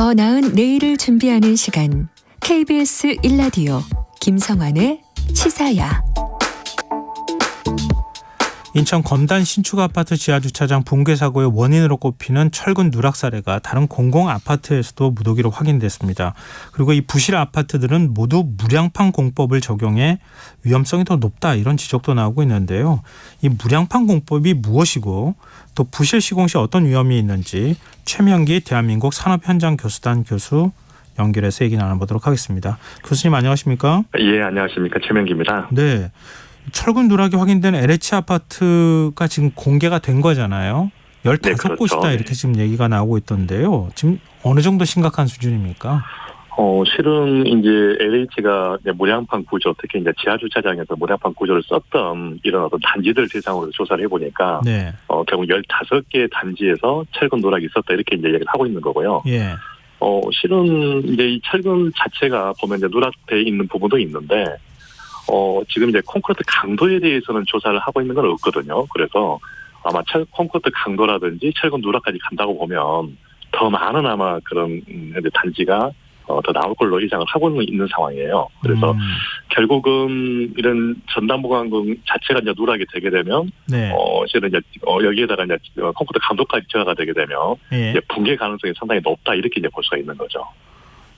더 나은 내일을 준비하는 시간 KBS 1라디오 김성환의 시사야. 인천 검단 신축 아파트 지하주차장 붕괴 사고의 원인으로 꼽히는 철근 누락 사례가 다른 공공 아파트에서도 무더기로 확인됐습니다. 그리고 이 부실 아파트들은 모두 무량판 공법을 적용해 위험성이 더 높다, 이런 지적도 나오고 있는데요. 이 무량판 공법이 무엇이고 또 부실 시공 시 어떤 위험이 있는지 최명기 대한민국 산업현장교수단 교수 연결해서 얘기 나눠보도록 하겠습니다. 교수님 안녕하십니까? 예, 안녕하십니까. 최명기입니다. 네. 철근 누락이 확인된 LH 아파트가 지금 공개가 된 거잖아요. 15곳이다, 그렇죠. 이렇게 지금 얘기가 나오고 있던데요. 지금 어느 정도 심각한 수준입니까? 실은 이제 LH가 무량판 구조, 특히 이제 지하주차장에서 무량판 구조를 썼던 이런 어떤 단지들 대상으로 조사를 해보니까, 네. 결국 15개 단지에서 철근 누락이 있었다, 이렇게 이제 얘기를 하고 있는 거고요. 예. 실은 이제 이 철근 자체가 보면 이제 누락돼 있는 부분도 있는데, 지금 이제 콘크리트 강도에 대해서는 조사를 하고 있는 건 없거든요. 그래서 아마 콘크리트 강도라든지 철근 누락까지 간다고 보면 더 많은 아마 그런 단지가 더 나올 걸로 예상을 하고는 있는 상황이에요. 그래서 결국은 이런 전담보강금 자체가 이제 누락이 되게 되면, 네. 실은 이제 여기에다가 이제 콘크리트 강도까지 저하가 되게 되면, 예. 이제 붕괴 가능성이 상당히 높다, 이렇게 이제 볼 수가 있는 거죠.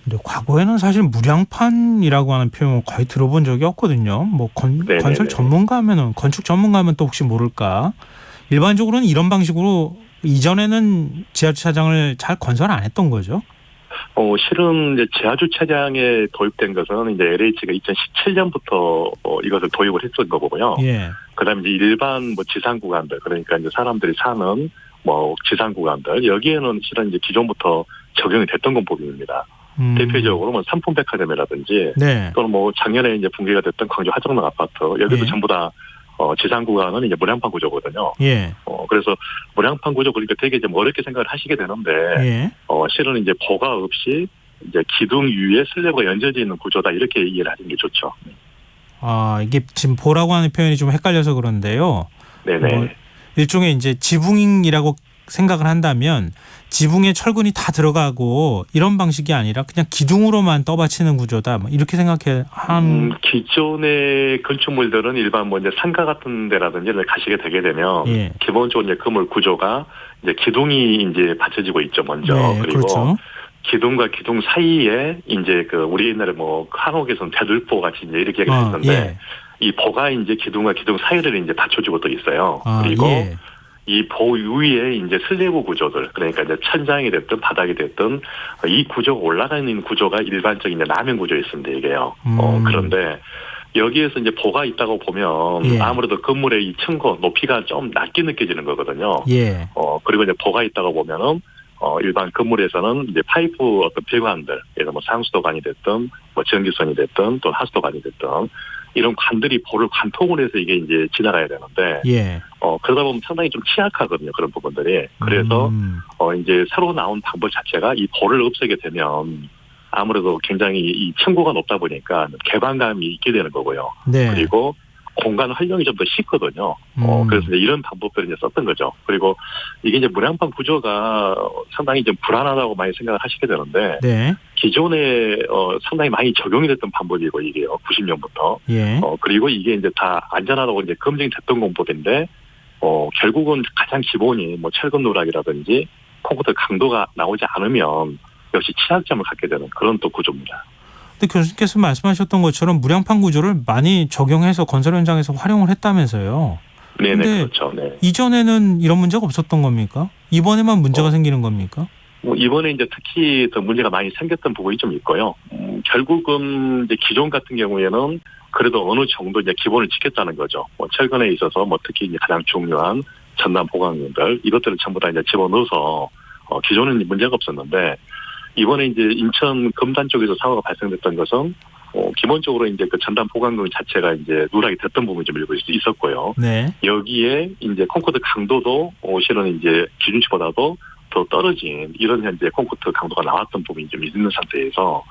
근데 과거에는 사실 무량판이라고 하는 표현을 거의 들어본 적이 없거든요. 뭐 건설 전문가면은, 건축 전문가면 또 혹시 모를까. 일반적으로는 이런 방식으로 이전에는 지하주차장을 잘 건설 안 했던 거죠. 실은 이제 지하주차장에 도입된 것은 이제 LH가 2017년부터 이것을 도입을 했던 거고요. 예. 그다음에 이제 일반 뭐 지상 구간들, 그러니까 이제 사람들이 사는 뭐 지상 구간들, 여기에는 실은 이제 기존부터 적용이 됐던 공법입니다. 대표적으로 뭐 삼풍백화점이라든지, 네. 또는 뭐 작년에 이제 붕괴가 됐던 광주 화정동 아파트, 여기도 예. 전부 다 지상 구간은 이제 무량판 구조거든요. 예. 그래서 무량판 구조, 그러니까 되게 좀 어렵게 생각을 하시게 되는데, 예. 실은 이제 보가 없이 이제 기둥 위에 슬래브가 연결되어 있는 구조다, 이렇게 이해를 하는 게 좋죠. 이게 지금 보라고 하는 표현이 좀 헷갈려서 그런데요. 네네. 일종의 이제 지붕이라고 생각을 한다면 지붕에 철근이 다 들어가고 이런 방식이 아니라 그냥 기둥으로만 떠받치는 구조다, 이렇게 생각해 한. 기존의 건축물들은 일반 뭐 이제 상가 같은 데라든지 가시게 되게 되면, 예. 기본적으로 이제 건물 구조가 이제 기둥이 이제 받쳐지고 있죠, 먼저. 네, 그리고 그렇죠. 기둥과 기둥 사이에 이제 우리 옛날에 뭐 한옥에서는 대들보 같이 이제 이렇게 얘기했었는데, 예. 이 보가 이제 기둥과 기둥 사이를 이제 받쳐주고 또 있어요. 그리고 예. 이 보 위에 이제 슬래브 구조들, 그러니까 이제 천장이 됐든 바닥이 됐든 이 구조가 올라가는 구조가 일반적인 이제 라면 구조였습니다, 이게요. 그런데 여기에서 이제 보가 있다고 보면, 예. 아무래도 건물의 이 층고 높이가 좀 낮게 느껴지는 거거든요. 예. 그리고 이제 보가 있다고 보면은 일반 건물에서는 이제 파이프 어떤 배관들, 예를 들어 뭐 상수도관이 됐든 뭐 전기선이 됐든 또 하수도관이 됐든 이런 관들이 보를 관통을 해서 이게 이제 지나가야 되는데, 예. 그러다 보면 상당히 좀 취약하거든요, 그런 부분들이. 그래서 이제 새로 나온 방법 자체가 이 보를 없애게 되면 아무래도 굉장히 이 층고가 높다 보니까 개방감이 있게 되는 거고요. 네. 그리고 공간 활용이 좀 더 쉽거든요. 그래서 이제 이런 방법들을 이제 썼던 거죠. 그리고 이게 이제 무량판 구조가 상당히 좀 불안하다고 많이 생각을 하시게 되는데, 네. 기존에 상당히 많이 적용이 됐던 방법이고, 이게요, 90년부터. 예. 그리고 이게 이제 다 안전하다고 이제 검증이 됐던 공법인데, 결국은 가장 기본이 뭐 철근 누락이라든지 콘크리트 강도가 나오지 않으면 역시 취약점을 갖게 되는 그런 또 구조입니다. 근데 교수님께서 말씀하셨던 것처럼 무량판 구조를 많이 적용해서 건설 현장에서 활용을 했다면서요. 네네, 그렇죠. 네. 이전에는 이런 문제가 없었던 겁니까? 이번에만 문제가 생기는 겁니까? 이번에 이제 특히 더 문제가 많이 생겼던 부분이 좀 있고요. 결국은 이제 기존 같은 경우에는 그래도 어느 정도 이제 기본을 지켰다는 거죠. 뭐 철근에 있어서 뭐 특히 이제 가장 중요한 전담 보강용들, 이것들을 전부 다 이제 집어넣어서 기존에는 문제가 없었는데, 이번에 이제 인천 금단 쪽에서 사고가 발생됐던 것은 기본적으로 이제 그 전담 보강금 자체가 이제 누락이 됐던 부분이 좀 일부 있었고요. 네. 여기에 이제 콘크리트 강도도 실은 이제 기준치보다도 더 떨어진 이런 현재 콘크리트 강도가 나왔던 부분이 좀 있는 상태에서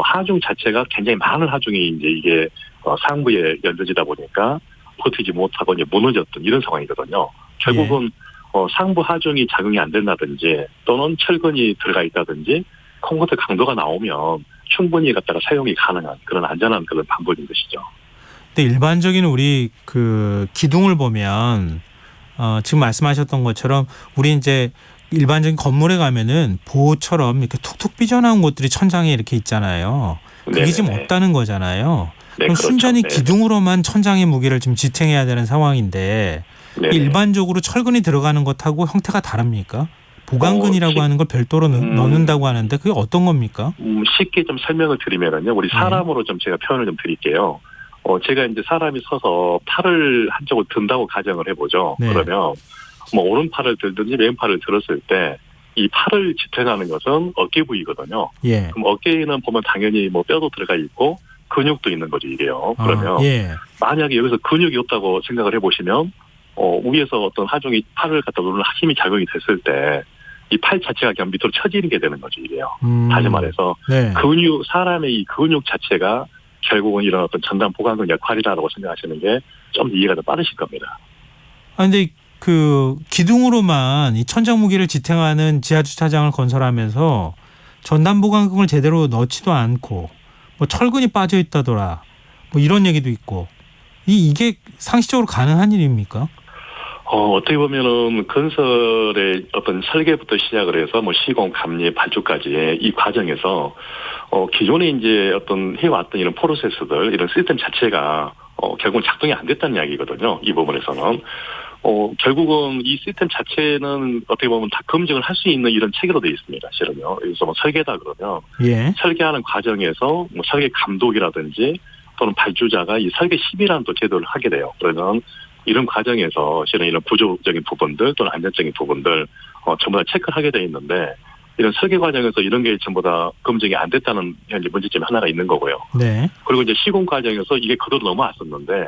하중 자체가 굉장히 많은 하중이 이제 이게 상부에 연결되다 보니까 버티지 못하고 이제 무너졌던 이런 상황이거든요. 결국은 상부 하중이 작용이 안 된다든지 또는 철근이 들어가 있다든지 콘크리트 강도가 나오면 충분히 갖다가 사용이 가능한 그런 안전한 그런 방법인 것이죠. 근데 일반적인 우리 그 기둥을 보면 지금 말씀하셨던 것처럼 우리 이제 일반적인 건물에 가면은 보호처럼 이렇게 툭툭 삐져나온 곳들이 천장에 이렇게 있잖아요. 그게 네네네. 지금 없다는 거잖아요. 네, 그럼 그렇죠. 순전히 네. 기둥으로만 천장의 무게를 지금 지탱해야 되는 상황인데 네네. 일반적으로 철근이 들어가는 것하고 형태가 다릅니까? 보강근이라고 하는 걸 별도로 넣는다고 하는데 그게 어떤 겁니까? 쉽게 좀 설명을 드리면은요, 우리 사람으로 좀 제가 표현을 좀 드릴게요. 제가 이제 사람이 서서 팔을 한쪽으로 든다고 가정을 해보죠. 네. 그러면 뭐 오른팔을 들든지 왼팔을 들었을 때 이 팔을 지탱하는 것은 어깨 부위거든요. 예. 그럼 어깨에는 보면 당연히 뭐 뼈도 들어가 있고 근육도 있는 거죠, 이게요. 그러면 예. 만약에 여기서 근육이 없다고 생각을 해보시면 위에서 어떤 하중이 팔을 갖다 누르는 힘이 작용이 됐을 때 이 팔 자체가 그냥 밑으로 처지는 게 되는 거죠, 이게요. 다시 말해서 네. 사람의 이 근육 자체가 결국은 이런 어떤 전단 보강근 역할이라고 생각하시는 게 좀 이해가 더 빠르실 겁니다. 근데 그 기둥으로만 이 천장 무게를 지탱하는 지하 주차장을 건설하면서 전단 보강근을 제대로 넣지도 않고 뭐 철근이 빠져 있다더라. 뭐 이런 얘기도 있고. 이게 상식적으로 가능한 일입니까? 어떻게 보면은 건설의 어떤 설계부터 시작을 해서 뭐 시공, 감리, 발주까지 이 과정에서 기존에 이제 어떤 해왔던 이런 프로세스들, 이런 시스템 자체가 결국은 작동이 안 됐다는 이야기거든요. 이 부분에서는. 결국은 이 시스템 자체는 어떻게 보면 다 검증을 할 수 있는 이런 체계로 되어 있습니다. 실은요. 그래서 뭐 설계다 그러면 예. 설계하는 과정에서 뭐 설계 감독이라든지 또는 발주자가 이 설계 심의라는 또 제도를 하게 돼요. 그러면 이런 과정에서 실은 이런 구조적인 부분들 또는 안전적인 부분들 전부 다 체크를 하게 돼 있는데 이런 설계 과정에서 이런 게 전부 다 검증이 안 됐다는 현재 문제점이 하나가 있는 거고요. 네. 그리고 이제 시공 과정에서 이게 그대로 넘어왔었는데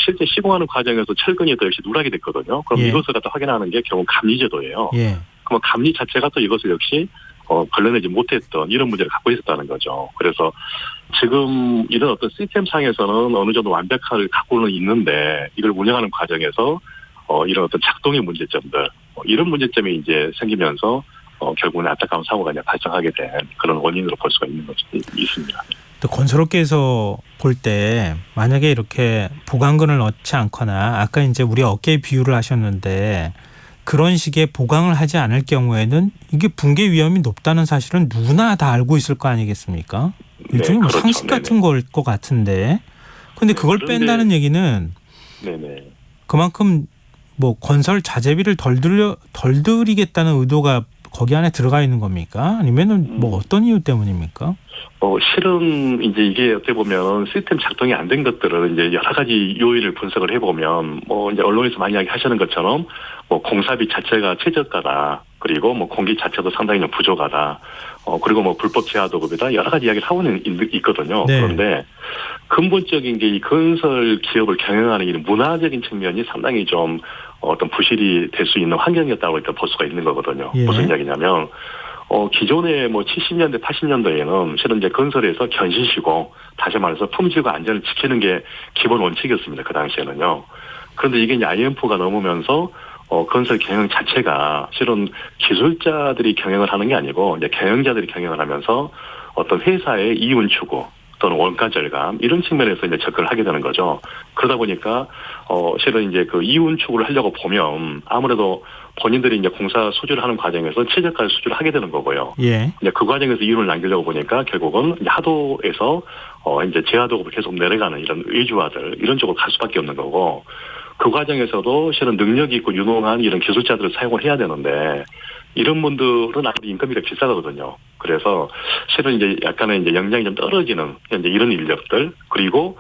실제 시공하는 과정에서 철근이 또 역시 누락이 됐거든요. 그럼 예. 이것을 갖다 확인하는 게 결국 감리제도예요. 예. 그럼 감리 자체가 또 이것을 역시 걸러내지 못했던 이런 문제를 갖고 있었다는 거죠. 그래서 지금 이런 어떤 시스템 상에서는 어느 정도 완벽화를 갖고는 있는데 이걸 운영하는 과정에서 이런 어떤 작동의 문제점들 이런 문제점이 이제 생기면서 결국은 안타까운 사고가 이제 발생하게 된 그런 원인으로 볼 수가 있는 것이 있습니다. 또 건설업계에서 볼 때 만약에 이렇게 보강근을 넣지 않거나 아까 이제 우리 어깨 비유를 하셨는데 그런 식의 보강을 하지 않을 경우에는 이게 붕괴 위험이 높다는 사실은 누구나 다 알고 있을 거 아니겠습니까? 일종의 뭐 그렇죠. 상식 같은 걸 것 같은데. 근데 그걸 그런데 뺀다는 얘기는 네네. 그만큼 뭐 건설 자재비를 덜 들이겠다는 의도가 거기 안에 들어가 있는 겁니까? 아니면은 뭐 어떤 이유 때문입니까? 실은 이제 이게 어떻게 보면 시스템 작동이 안 된 것들을 이제 여러 가지 요인을 분석을 해보면 뭐 이제 언론에서 많이 이야기하시는 것처럼 뭐 공사비 자체가 최저가다. 그리고 뭐 공기 자체도 상당히 좀 부족하다. 그리고 뭐 불법 제하 도급이다. 여러 가지 이야기를 하고는 있거든요. 네. 그런데 근본적인 게 이 건설 기업을 경영하는 이 문화적인 측면이 상당히 좀 어떤 부실이 될 수 있는 환경이었다고 일단 볼 수가 있는 거거든요. 예. 무슨 이야기냐면 기존에 뭐 70년대, 80년대에는 실은 이제 건설에서 견신시고 다시 말해서 품질과 안전을 지키는 게 기본 원칙이었습니다. 그 당시에는요. 그런데 이게 이제 IMF가 넘으면서 건설 경영 자체가 실은 기술자들이 경영을 하는 게 아니고 이제 경영자들이 경영을 하면서 어떤 회사의 이윤 추구 또는 원가 절감 이런 측면에서 이제 접근을 하게 되는 거죠. 그러다 보니까 실은 이제 그 이윤 추구를 하려고 보면 아무래도 본인들이 이제 공사 수주를 하는 과정에서 최저가 수주를 하게 되는 거고요. 예. 이제 그 과정에서 이윤을 남기려고 보니까 결국은 이제 하도에서 이제 제하도급을 계속 내려가는 이런 의주화들 이런 쪽으로 갈 수밖에 없는 거고 그 과정에서도 실은 능력이 있고 유능한 이런 기술자들을 사용을 해야 되는데 이런 분들은 아무래도 인건비가 비싸거든요. 그래서 실은 이제 약간의 이제 역량이 좀 떨어지는 현재 이런 인력들 그리고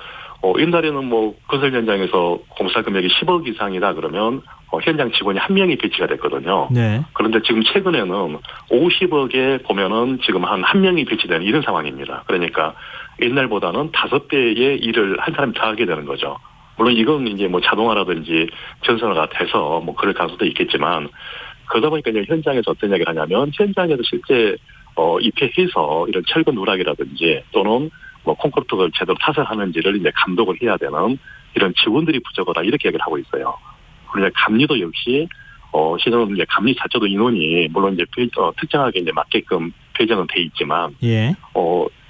옛날에는 뭐 건설 현장에서 공사 금액이 10억 이상이다 그러면 현장 직원이 한 명이 배치가 됐거든요. 네. 그런데 지금 최근에는 50억에 보면은 지금 한 명이 배치되는 이런 상황입니다. 그러니까 옛날보다는 5배의 일을 한 사람이 다 하게 되는 거죠. 물론 이건 이제 뭐 자동화라든지 전선화가 돼서 뭐 그럴 가능성도 있겠지만 그러다 보니까 이제 현장에서 어떤 이야기를 하냐면 현장에서 실제 입회해서 이런 철근 누락이라든지 또는 뭐 콘크리트를 제대로 타설하는지를 이제 감독을 해야 되는 이런 직원들이 부족하다 이렇게 얘기를 하고 있어요. 그러니까 감리도 역시 실은 이제 감리 자체도 인원이 물론 이제 특정하게 이제 맞게끔 배정은 돼 있지만, 예.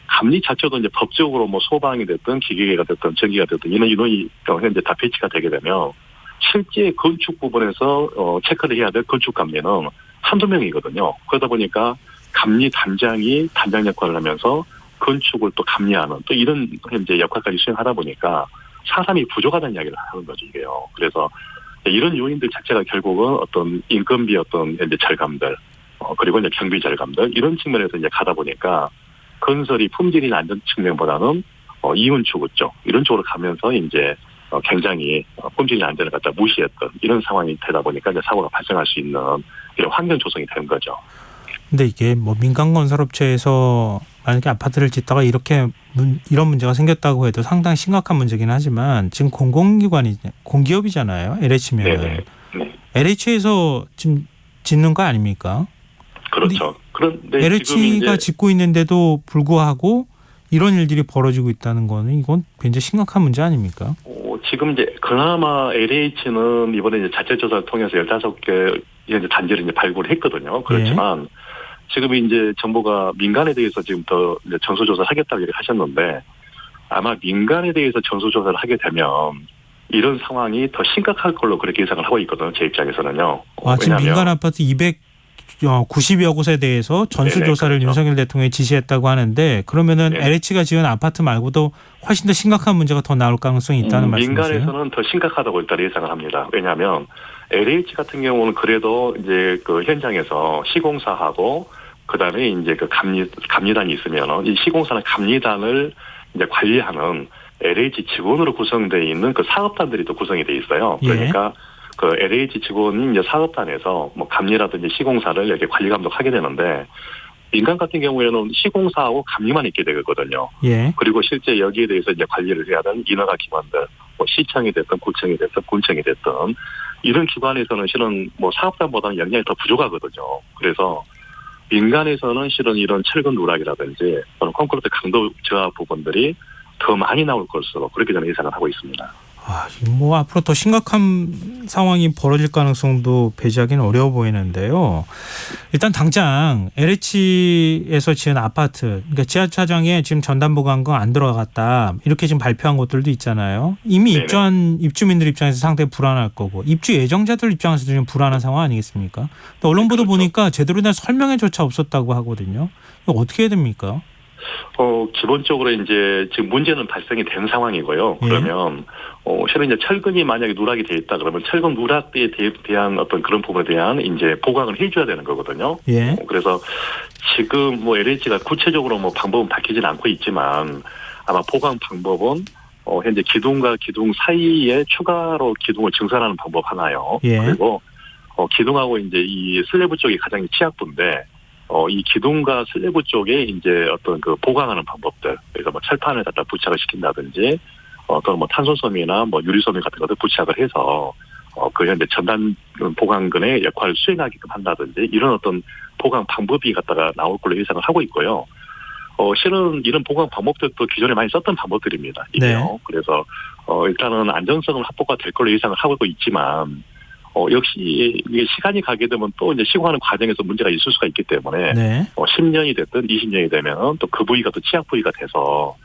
감리 자체도 이제 법적으로 뭐 소방이 됐든 기계가 됐든 전기가 됐든 이런 인원이 현재 다 배치가 되게 되면 실제 건축 부분에서 체크를 해야 될 건축 감리는 한두 명이거든요. 그러다 보니까 감리 단장이 단장 역할을 하면서 건축을 또 감리하는 또 이런 현재 역할까지 수행하다 보니까 사람이 부족하다는 이야기를 하는 거죠, 이게요. 그래서 이런 요인들 자체가 결국은 어떤 인건비 어떤 현재 절감들, 그리고 이제 경비 절감들 이런 측면에서 이제 가다 보니까 건설이 품질이나 안전 측면보다는 이윤추구 쪽 이런 쪽으로 가면서 이제 굉장히 품질이나 안전을 갖다 무시했던 이런 상황이 되다 보니까 이제 사고가 발생할 수 있는 이런 환경 조성이 된 거죠. 근데 이게 뭐 민간 건설업체에서 만약에 아파트를 짓다가 이렇게 이런 문제가 생겼다고 해도 상당히 심각한 문제긴 하지만 지금 공공기관이 공기업이잖아요. LH면은. 네. LH에서 지금 짓는 거 아닙니까? 그렇죠. 그런데 LH가 지금 이제 짓고 있는데도 불구하고 이런 일들이 벌어지고 있다는 거는 이건 굉장히 심각한 문제 아닙니까? 지금 이제 그나마 LH는 이번에 이제 자체 조사를 통해서 15개 이제 단지를 이제 발굴을 했거든요. 그렇지만 지금 이제 정부가 민간에 대해서 지금 더 이제 전수조사를 하겠다고 얘기하셨는데 아마 민간에 대해서 전수조사를 하게 되면 이런 상황이 더 심각할 걸로 그렇게 예상을 하고 있거든요. 제 입장에서는요. 지금 민간 아파트 290여 곳에 대해서 전수조사를 그렇죠. 윤석열 대통령이 지시했다고 하는데 그러면은 LH가 지은 아파트 말고도 훨씬 더 심각한 문제가 더 나올 가능성이 있다는 말씀이세요? 민간에서는 더 심각하다고 일단 예상을 합니다. 왜냐하면 LH 같은 경우는 그래도 이제 그 현장에서 시공사하고 그다음에 이제 그 감리단이 있으면 이 시공사는 감리단을 이제 관리하는 LH 직원으로 구성되어 있는 그 사업단들이 또 구성이 돼 있어요. 그러니까 그 LH 직원이 이제 사업단에서 뭐 감리라든지 시공사를 이렇게 관리 감독하게 되는데 민간 같은 경우에는 시공사하고 감리만 있게 되거든요. 그리고 실제 여기에 대해서 이제 관리를 해야 하는 인허가 기관들, 뭐 시청이 됐든 구청이 됐든 군청이 됐든 이런 기관에서는 실은 뭐 사업단보다는 역량이 더 부족하거든요. 그래서 민간에서는 실은 이런 철근 누락이라든지 또는 콘크리트 강도 저하 부분들이 더 많이 나올 것으로 그렇게 저는 예상을 하고 있습니다. 뭐 앞으로 더 심각한 상황이 벌어질 가능성도 배제하기는 어려워 보이는데요. 일단 당장 LH에서 지은 아파트, 그러니까 지하차장에 지금 전담 보관 거 안 들어갔다 이렇게 지금 발표한 것들도 있잖아요. 이미 입주한 입주민들 입장에서 상당히 불안할 거고 입주 예정자들 입장에서도 좀 불안한 상황 아니겠습니까? 또 언론 보도 보니까 제대로 된 설명회조차 없었다고 하거든요. 이거 어떻게 해야 됩니까? 기본적으로 이제 지금 문제는 발생이 된 상황이고요. 그러면 실은 이제 철근이 만약에 누락이 돼 있다 그러면 철근 누락에 대한 어떤 그런 부분에 대한 이제 보강을 해줘야 되는 거거든요. 그래서 지금 뭐 LH가 구체적으로 뭐 방법은 밝히지는 않고 있지만 아마 보강 방법은 현재 기둥과 기둥 사이에 추가로 기둥을 증설하는 방법 하나요. 그리고 기둥하고 이제 이 슬래브 쪽이 가장 취약부인데. 이 기둥과 슬래브 쪽에 이제 어떤 그 보강하는 방법들, 그래서 뭐 철판을 갖다 부착을 시킨다든지, 또는 뭐 탄소섬이나 뭐 유리섬유 같은 것들 부착을 해서, 그 현재 전단 보강근의 역할을 수행하게끔 한다든지, 이런 어떤 보강 방법이 갖다가 나올 걸로 예상을 하고 있고요. 실은 이런 보강 방법들도 기존에 많이 썼던 방법들입니다. 이게요. 그래서, 일단은 안전성은 확보가 될 걸로 예상을 하고 있지만, 역시 이게 시간이 가게 되면 또 이제 시공하는 과정에서 문제가 있을 수가 있기 때문에 10년이 됐든 20년이 되면 또 그 부위가 또 취약 부위가 돼서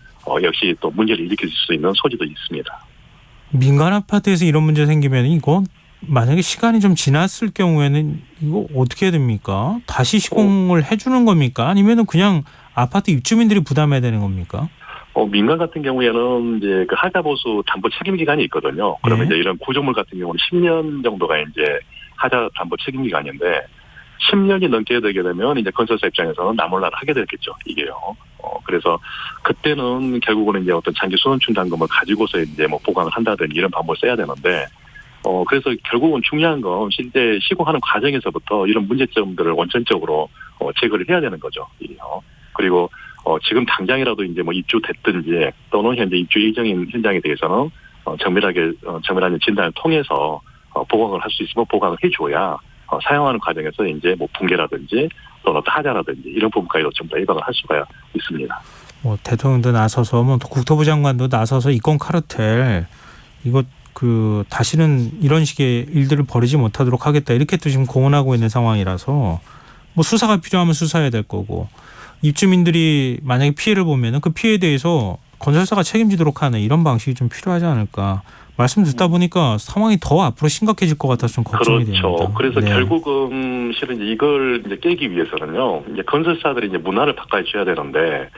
역시 또 문제를 일으킬 수 있는 소지도 있습니다. 민간 아파트에서 이런 문제 생기면 이거 만약에 시간이 좀 지났을 경우에는 이거 어떻게 해야 됩니까? 다시 시공을 해주는 겁니까? 아니면은 그냥 아파트 입주민들이 부담해야 되는 겁니까? 민간 같은 경우에는 이제 그 하자보수 담보 책임 기간이 있거든요. 그러면 이제 이런 구조물 같은 경우는 10년 정도가 이제 하자 담보 책임 기간인데 10년이 넘게 되게 되면 이제 건설사 입장에서는 나몰라를 하게 되겠죠. 이게요. 그래서 그때는 결국은 이제 어떤 장기 수선충 잔금을 가지고서 이제 뭐 보강을 한다든지 이런 방법을 써야 되는데 그래서 결국은 중요한 건 실제 시공하는 과정에서부터 이런 문제점들을 원천적으로 제거를 해야 되는 거죠. 이게요. 그리고 지금 당장이라도 이제 뭐 입주됐든지 또는 현재 입주 예정인 현장에 대해서는 정밀한 진단을 통해서 보강을 할 수 있으면 보강을 해줘야 사용하는 과정에서 이제 뭐 붕괴라든지 또는 하자라든지 이런 부분까지도 좀 더 예방을 할 수가 있습니다. 뭐 대통령도 나서서 뭐 국토부 장관도 나서서 이권 카르텔 이거 그 다시는 이런 식의 일들을 벌이지 못하도록 하겠다 이렇게 또 지금 공언하고 있는 상황이라서 뭐 수사가 필요하면 수사해야 될 거고 입주민들이 만약에 피해를 보면은 그 피해에 대해서 건설사가 책임지도록 하는 이런 방식이 좀 필요하지 않을까. 말씀 듣다 보니까 상황이 더 앞으로 심각해질 것 같아서 좀 걱정이 됩니다. 그렇죠. 그래서 네. 결국은 실은 이제 이걸 이제 깨기 위해서는요. 이제 건설사들이 이제 문화를 바꿔줘야 되는데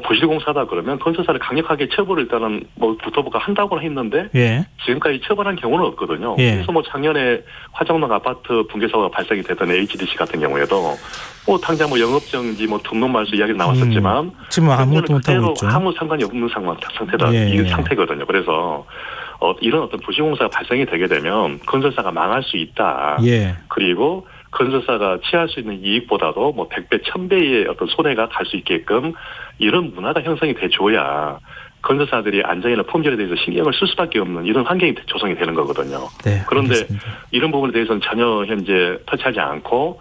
부실공사다 그러면 건설사를 강력하게 처벌을 일단은 뭐 국토부가 한다고는 했는데 예. 지금까지 처벌한 경우는 없거든요. 예. 그래서 뭐 작년에 화정동 아파트 붕괴 사고가 발생이 됐던 HDC 같은 경우에도 뭐 당장 뭐 영업정지 뭐 둔론 말수 이야기가 나왔었지만 지금 아무것도 못하고 있죠. 아무 상관이 없는 상태다. 예. 이 상태거든요. 그래서 이런 어떤 부실공사가 발생이 되게 되면 건설사가 망할 수 있다. 예. 그리고 건설사가 취할 수 있는 이익보다도 뭐 100배, 1000배의 어떤 손해가 갈 수 있게끔 이런 문화가 형성이 돼줘야 건설사들이 안전이나 품질에 대해서 신경을 쓸 수밖에 없는 이런 환경이 조성이 되는 거거든요. 네, 그런데 알겠습니다. 이런 부분에 대해서는 전혀 현재 터치하지 않고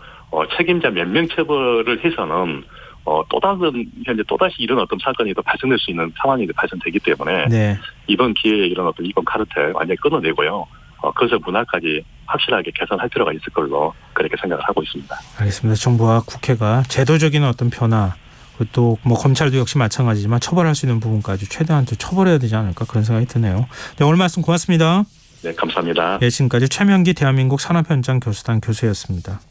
책임자 몇 명 처벌을 해서는 또다시 이런 어떤 사건이 또 발생될 수 있는 상황이 발생되기 때문에 네. 이번 기회에 이런 어떤 이번 카르텔 완전히 끊어내고요. 건설 문화까지 확실하게 개선할 필요가 있을 걸로 그렇게 생각을 하고 있습니다. 알겠습니다. 정부와 국회가 제도적인 어떤 변화 또 뭐 검찰도 역시 마찬가지지만 처벌할 수 있는 부분까지 최대한 또 처벌해야 되지 않을까 그런 생각이 드네요. 네, 오늘 말씀 고맙습니다. 네, 감사합니다. 네, 지금까지 최명기 대한민국 산업현장 교수단 교수였습니다.